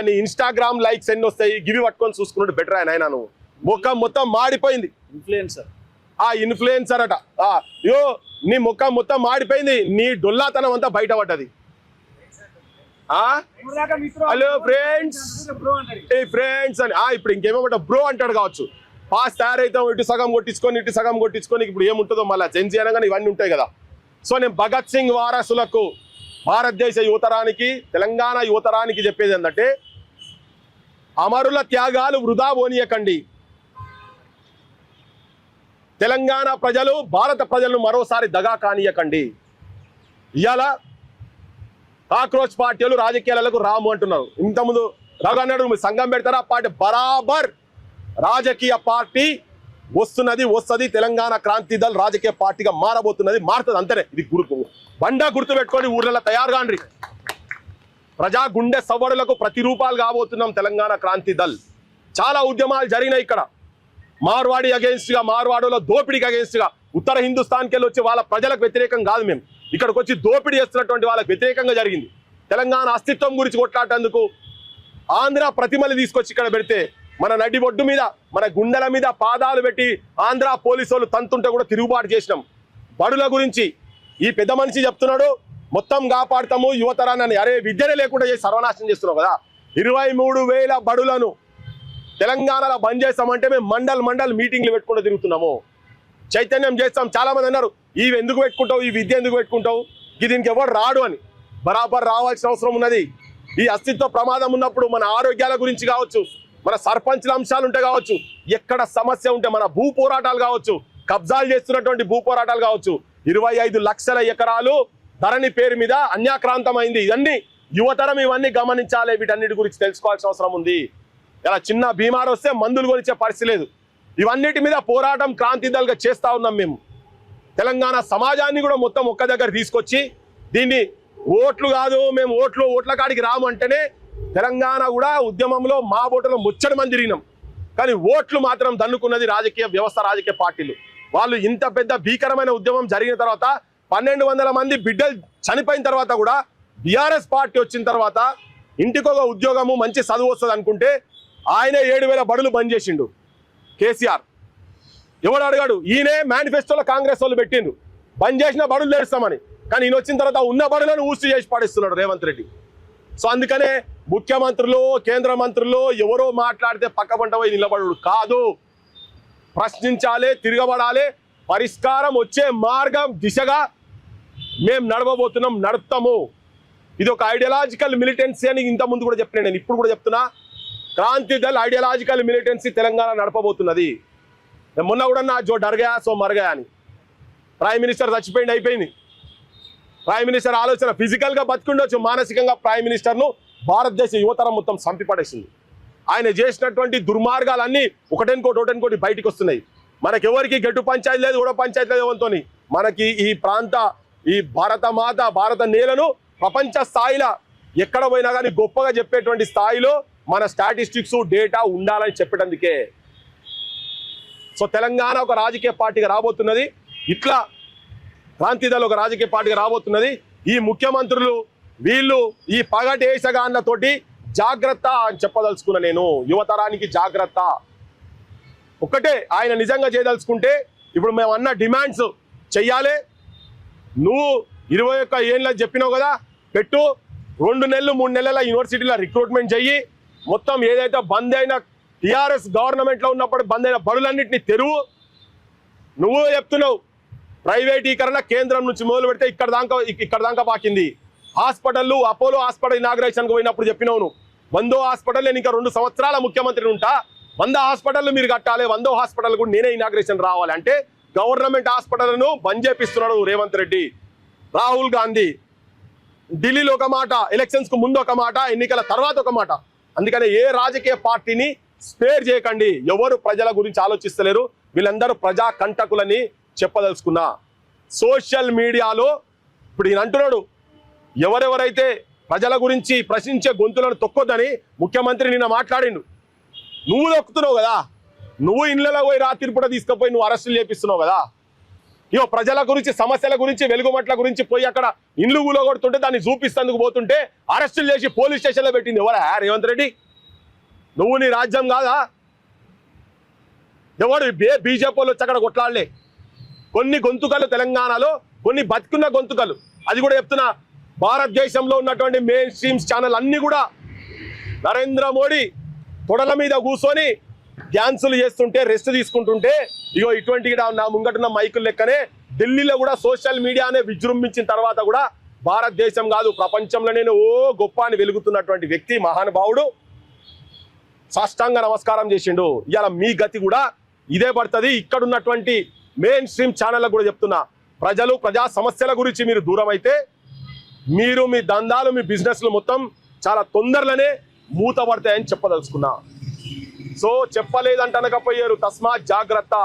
నీ Instagram likes ఎన్ని వస్తాయి గివి పట్టుకొని చూసుకున్నట్టు బెటర్ ఆయన నువ్వు ముఖం మొత్తం మాడిపోయింది. ఇన్ఫ్లుయెన్సర్ అట యో నీ ముఖం మొత్తం మాడిపోయింది, నీ డొల్లాతనం అంతా బయటపడ్డది. హలో ఫ్రెండ్స్ అని ఇప్పుడు ఇంకేమో బ్రో అంటాడు కావచ్చు. పాస్ తయారైతాం ఇటు సగం కొట్టించుకొని ఇప్పుడు ఏముంటుందో మళ్ళీ జెన్జీ అనగానే ఇవన్నీ ఉంటాయి కదా. సో నేను భగత్ సింగ్ వారసులకు, భారతదేశ యువతరానికి, తెలంగాణ యువతరానికి చెప్పేది ఏంటంటే అమరుల త్యాగాలు వృధా పోనీయకండి. తెలంగాణ ప్రజలు, భారత ప్రజలను మరోసారి దగా కానీయకండి. ఇవాళ కాక్రోచ్ పార్టీలు రాజకీయాలకు రాము అంటున్నారు. ఇంతకుముందు రఘు అన్నాడు మీరు సంఘం పెడతారా, పార్టీ బరాబర్ రాజకీయ పార్టీ వస్తుంది. తెలంగాణ క్రాంతి దళ్ రాజకీయ పార్టీగా మారబోతున్నది, మారుతుంది అంతనే. ఇది బండా గుర్తు పెట్టుకొని ఊర్లలో తయారు కాండ్రి. ప్రజా గుండె సవ్వడులకు ప్రతిరూపాలు కాబోతున్నాం తెలంగాణ క్రాంతి దళ్. చాలా ఉద్యమాలు జరిగినాయి ఇక్కడ. మార్వాడి అగేన్స్ట్గా, మార్వాడులో దోపిడీకి అగేన్స్ట్గా, ఉత్తర హిందుస్థాన్కి వెళ్ళి వచ్చి వాళ్ళ ప్రజలకు వ్యతిరేకం కాదు, మేము ఇక్కడికి వచ్చి దోపిడీ చేస్తున్నటువంటి వాళ్ళకి వ్యతిరేకంగా జరిగింది. తెలంగాణ అస్తిత్వం గురించి కొట్లాడేందుకు ఆంధ్ర ప్రతిమలు తీసుకొచ్చి ఇక్కడ పెడితే మన నడి ఒడ్డు మీద, మన గుండెల మీద పాదాలు పెట్టి ఆంధ్ర పోలీసు వాళ్ళు తంతుంటే కూడా తిరుగుబాటు చేసినాం. బడుల గురించి ఈ పెద్ద మనిషి చెప్తున్నాడు, మొత్తం కాపాడుతాము యువతరాన్ని. అరే విద్యనే లేకుండా చేసి సర్వనాశనం చేస్తున్నావు కదా. 23,000 బడులను తెలంగాణలో బంద్ చేస్తామంటే మేము మండల్ మీటింగ్లు పెట్టుకుంటూ తిరుగుతున్నాము, చైతన్యం చేస్తాం. చాలా మంది అన్నారు ఇవి ఎందుకు పెట్టుకుంటావు, ఈ విద్య ఎందుకు పెట్టుకుంటావు, దీనికి ఎవరు రాడు అని. బరాబర్ రావాల్సిన అవసరం ఉన్నది. ఈ అస్తిత్వ ప్రమాదం ఉన్నప్పుడు మన ఆరోగ్యాల గురించి కావచ్చు, మన సర్పంచ్ల అంశాలు ఉంటే కావచ్చు, ఎక్కడ సమస్య ఉంటే మన భూ పోరాటాలు కావచ్చు, కబ్జాలు చేస్తున్నటువంటి భూ పోరాటాలు కావచ్చు, 25 లక్షల ఎకరాలు ధరణి పేరు మీద అన్యాక్రాంతమైంది. ఇవన్నీ యువతరం ఇవన్నీ గమనించాలి, వీటన్నిటి గురించి తెలుసుకోవాల్సిన అవసరం ఉంది. ఇలా చిన్న బీమారు వస్తే మందులు కొనిచ్చే పరిస్థితి లేదు. ఇవన్నిటి మీద పోరాటం క్రాంతి దళగా చేస్తూ ఉన్నాం మేము. తెలంగాణ సమాజాన్ని కూడా మొత్తం ఒక్క దగ్గర తీసుకొచ్చి దీన్ని ఓట్లు కాదు, మేము ఓట్ల కాడికి రాము అంటేనే తెలంగాణ కూడా ఉద్యమంలో మా ఓటలో ముచ్చడి మంది తిరిగినాం. కానీ ఓట్లు మాత్రం దన్నుకున్నది రాజకీయ వ్యవస్థ, రాజకీయ పార్టీలు. వాళ్ళు ఇంత పెద్ద భీకరమైన ఉద్యమం జరిగిన తర్వాత 1200 మంది బిడ్డలు చనిపోయిన తర్వాత కూడా బీఆర్ఎస్ పార్టీ వచ్చిన తర్వాత ఇంటికొక ఉద్యోగము, మంచి చదువు వస్తుంది అనుకుంటే ఆయనే 7,000 బడులు బంద్ చేసిండు కేసీఆర్. ఎవడు అడిగాడు? ఈయనే మేనిఫెస్టోలో కాంగ్రెస్ వాళ్ళు పెట్టిండు బంద్ చేసిన బడులు తెరుస్తామని. కానీ ఈయన వచ్చిన తర్వాత ఉన్న బడులను ఊసి చేసి పాటిస్తున్నాడు రేవంత్ రెడ్డి. సో అందుకనే ముఖ్యమంత్రులు, కేంద్ర మంత్రులు ఎవరో మాట్లాడితే పక్కపంట పోయి నిలబడు కాదు, ప్రశ్నించాలి, తిరగబడాలి. పరిష్కారం వచ్చే మార్గం దిశగా మేము నడుపుతాము. ఇది ఒక ఐడియాలజికల్ మిలిటెన్సీ అని ఇంతకుముందు కూడా చెప్పిన, నేను ఇప్పుడు కూడా చెప్తున్నా. క్రాంతి దళ్ ఐడియాలజికల్ మిలిటెన్సీ తెలంగాణ నడపబోతున్నది. మొన్న కూడా నా జో డర్గయా సో మరగయా అని. ప్రైమ్ మినిస్టర్ చచ్చిపోయింది, అయిపోయింది. ప్రైమ్ మినిస్టర్ ఆలోచన ఫిజికల్గా బతికుండొచ్చు, మానసికంగా ప్రైమ్ మినిస్టర్ను భారతదేశ యువతరం మొత్తం చంపిపడేసింది. ఆయన చేసినటువంటి దుర్మార్గాలన్నీ ఒకటెనుకోటి బయటికి వస్తున్నాయి. మనకెవరికి గట్టు పంచాయతీ లేదు, కూడా పంచాయతీ లేదు ఎవరితో. మనకి ఈ ప్రాంత, ఈ భారత నేలను ప్రపంచ స్థాయిలో ఎక్కడ పోయినా కానీ గొప్పగా చెప్పేటువంటి స్థాయిలో మన స్టాటిస్టిక్స్, డేటా ఉండాలని చెప్పేటందుకే. సో తెలంగాణ ఒక రాజకీయ పార్టీగా రాబోతున్నది, ఇట్లా క్రాంతి దళ్ ఒక రాజకీయ పార్టీగా రాబోతున్నది. ఈ ముఖ్యమంత్రులు వీళ్ళు ఈ పగటేసగాన్లతోటి జాగ్రత్త అని చెప్పదలుచుకున్నా నేను. యువతరానికి జాగ్రత్త. ఒక్కటే ఆయన నిజంగా చేయదలుచుకుంటే ఇప్పుడు మేము అన్న డిమాండ్స్ చెయ్యాలి. నువ్వు 21 ఏళ్ళ చెప్పినావు కదా, పెట్టు. 2 నెలలు 3 నెలల యూనివర్సిటీలో రిక్రూట్మెంట్ చెయ్యి. మొత్తం ఏదైతే బంద్ అయిన టీఆర్ఎస్ గవర్నమెంట్లో ఉన్నప్పుడు బంద్ అయిన బడులన్నింటినీ తెరువు. నువ్వు చెప్తున్నావు ప్రైవేటీకరణ కేంద్రం నుంచి మొదలు పెడితే ఇక్కడ దాకా పాకింది. హాస్పిటళ్ళు, అపోలో హాస్పిటల్ ఇనాగ్రేషన్కి పోయినప్పుడు చెప్పినావు నువ్వు 100 హాస్పిటల్, నేను ఇంకా 2 సంవత్సరాల ముఖ్యమంత్రిని ఉంటా, 100 హాస్పిటల్ మీరు కట్టాలి, 100 హాస్పిటల్ కూడా నేనే ఇనాగ్రేషన్ రావాలి అంటే గవర్నమెంట్ హాస్పిటల్ను బంద్ చేపిస్తున్నాడు రేవంత్ రెడ్డి. రాహుల్ గాంధీ ఢిల్లీలో ఒక మాట, ఎలక్షన్స్కు ముందు ఒక మాట, ఎన్నికల తర్వాత ఒక మాట. అందుకని ఏ రాజకీయ పార్టీని స్పేర్ చేయకండి. ఎవరు ప్రజల గురించి ఆలోచిస్తలేరు, వీళ్ళందరూ ప్రజా కంటకులని చెప్పదలుచుకున్నా. సోషల్ మీడియాలో ఇప్పుడు ఈయన అంటున్నాడు ఎవరెవరైతే ప్రజల గురించి ప్రశ్నించే గొంతులను తొక్కొద్దని ముఖ్యమంత్రి నిన్న మాట్లాడిండు. నువ్వు తొక్కుతున్నావు కదా, నువ్వు ఇళ్ళలో పోయి రాత్రి పూట తీసుకుపోయి నువ్వు అరెస్టులు చేపిస్తున్నావు కదా. ఇగో ప్రజల గురించి సమస్యల గురించి వెలుగుమట్ల గురించి పోయి అక్కడ ఇండ్లు కూలగొడుతుంటే దాన్ని చూపిస్తందుకు పోతుంటే అరెస్టులు చేసి పోలీస్ స్టేషన్లో పెట్టింది ఎవరా రేవంత్ రెడ్డి? నువ్వు నీ రాజ్యం కాదా? ఎవడు బీజేపీ వాళ్ళు వచ్చి అక్కడ కొట్లాడలే. కొన్ని గొంతుకలు తెలంగాణలో, కొన్ని బతుకున్న గొంతుకలు. అది కూడా చెప్తున్నా, భారతదేశంలో ఉన్నటువంటి మెయిన్ స్ట్రీమ్స్ ఛానల్ అన్ని కూడా నరేంద్ర మోడీ తొడల మీద కూర్చొని డ్యాన్సులు చేస్తుంటే, రెస్ట్ తీసుకుంటుంటే, ఇగో ఇటువంటి నా ముంగటున్న మైకులు లెక్కనే ఢిల్లీలో కూడా సోషల్ మీడియానే విజృంభించిన తర్వాత కూడా భారతదేశం కాదు ప్రపంచంలోనే ఓ గొప్ప అని వెలుగుతున్నటువంటి వ్యక్తి మహానుభావుడు సాష్టాంగ నమస్కారం చేసిండు. ఇవాళ మీ గతి కూడా ఇదే పడుతుంది. ఇక్కడ ఉన్నటువంటి మెయిన్ స్ట్రీమ్ ఛానళ్ళకు కూడా చెప్తున్నా, ప్రజలు ప్రజా సమస్యల గురించి మీరు దూరం అయితే మీరు మీ దందాలు మీ బిజినెస్లు మొత్తం చాలా తొందరలోనే మూతపడతాయని చెప్పదలుచుకున్నా. సో చెప్పలేదంటనకపోయారు, తస్మాత్ జాగ్రత్త.